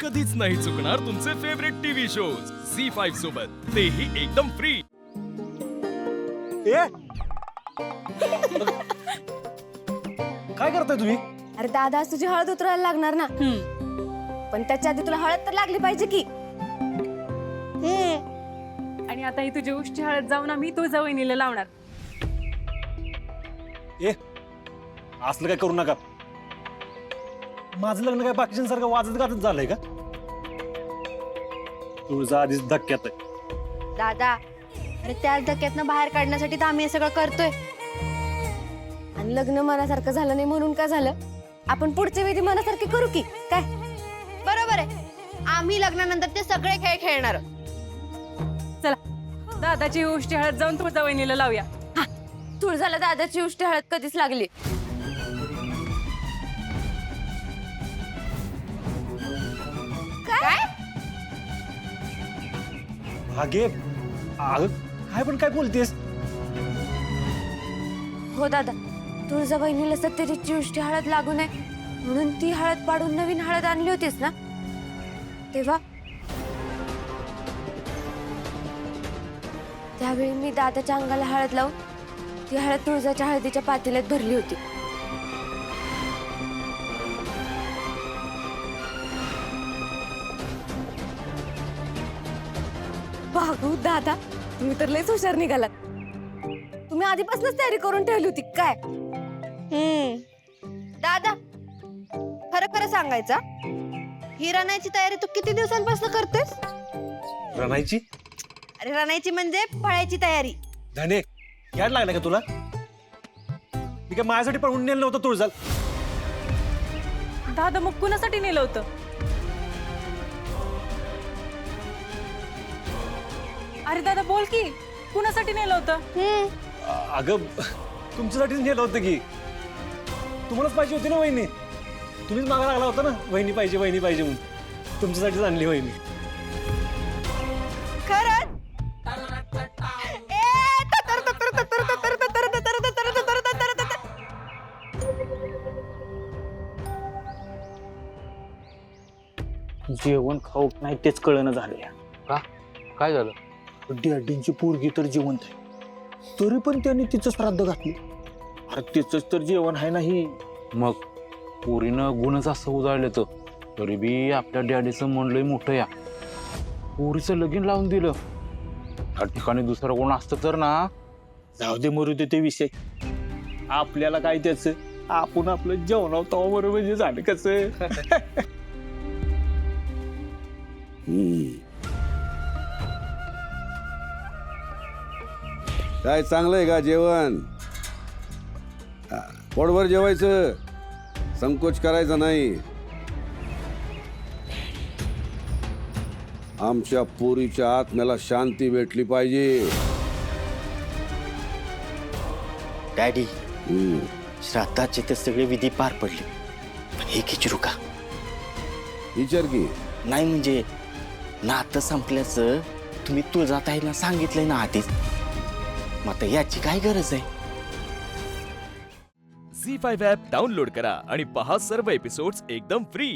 कधीच नाही चुकणार तुमचे फेवरेट टीव्ही शोज झी5 सोबत, तेही एकदम फ्री। ए काय करताय तुम्ही? अरे दादा, आज तुझी हळद उतरायला लागणार ना? पण त्याच्या आधी तुला हळद तर लागली पाहिजे की। आणि आता ही तुझी उष्टी हळद जाऊन आम्ही तुझ्या वहिनीला लावणार। ए असलं काय करू नका। माझं लग्न काय बाकीच्यांसारखं वाजत गाजत झालंय का? तुझा आधीच धक्क्यात आहे। दादा, अरे त्याच धक्क्यातनं बाहेर काढण्यासाठी तर आम्ही हे सगळं करतोय। आणि लग्न मनासारखं झालं नाही म्हणून काय झालं? आपण पुढचे विधी मनासारखे करू की काय? बरोबर आहे, आम्ही लग्नानंतर ते सगळे खेळ खेळणार। चला दादाची उष्टी हळद जाऊन तुझ्या वहिनीला लावूया। तुळजाला दादाची उष्टी हळद कधीच लागली? काय? अगे अगं काय पण काय बोलतेस? हो दादा, तुळजा बहिणीला सत्यजीतची उष्टी हळद लागू नये म्हणून ती हळद पाडून नवीन हळद आणली होतीस ना? तेव्हा त्यावेळी मी दादाच्या अंगाला हळद लावून ती हळद तुळजाच्या हळदीच्या पातेल्यात भरली होती। बागू दादा, तुम्ही तर लयच हुशार निघालात। तुम्ही आधीपासूनच तयारी करून ठेवली होती काय? दादा, खरं खरं सांगायचा, ही रणायची तयारी तू किती दिवसांपासून करतेस? रणायची? अरे रणायची म्हणजे फळायची तयारी। धने याड लागला का तुला? मी काय माझ्यासाठी पण नेलं नव्हतं तुळजाल? दादा मग कुणासाठी नेलं होतं? अरे दादा बोल की, कुणासाठी नेलं होतं? अगं तुमच्यासाठीच नेलं होतं की। तुम्हालाच पाहिजे होती ना वहिनी, तुम्हीच मागा लागला होता ना वहिनी पाहिजे म्हणून। तुमच्यासाठीच आणली वहिनी। खरंच? जेवण खाऊ नाही तेच कळणं झालंय। का? काय झालं? डॅडींची पोरगी तर जिवंत आहे, तरी पण त्यांनी तिचं श्राद्ध घातलं। अरे तिचंच तर जेवण आहे नाही। मग पोरीनं गुणच असं उजाळलं तर तरी बी आपल्या डॅडीचं मन लय मोठं या। पोरीचं लगीन लावून दिलं। त्या ठिकाणी दुसरं कोण असतं तर ना। जाऊ दे, मरू दे ते विषय। आपल्याला काय त्याचं, आपण आपलं जेवणावर तवा बरोबर म्हणजे झालं कसं। काय चांगलं आहे का जेवण? पोटभर जेवायचं, संकोच करायचा नाही। आमच्या पोरीच्या आत्म्याला शांती भेटली पाहिजे। डॅडी, श्राद्धाचे तर सगळे विधी पार पडले, पण एक विचारू का? विचार की। नाही म्हणजे नातं संपल्याचं तुम्ही तुळजाताईंना सांगितलंय ना आधीच, मग आता याची काय गरज आहे? झी5 ॲप डाउनलोड करा आणि पहा सर्व एपिसोड्स एकदम फ्री।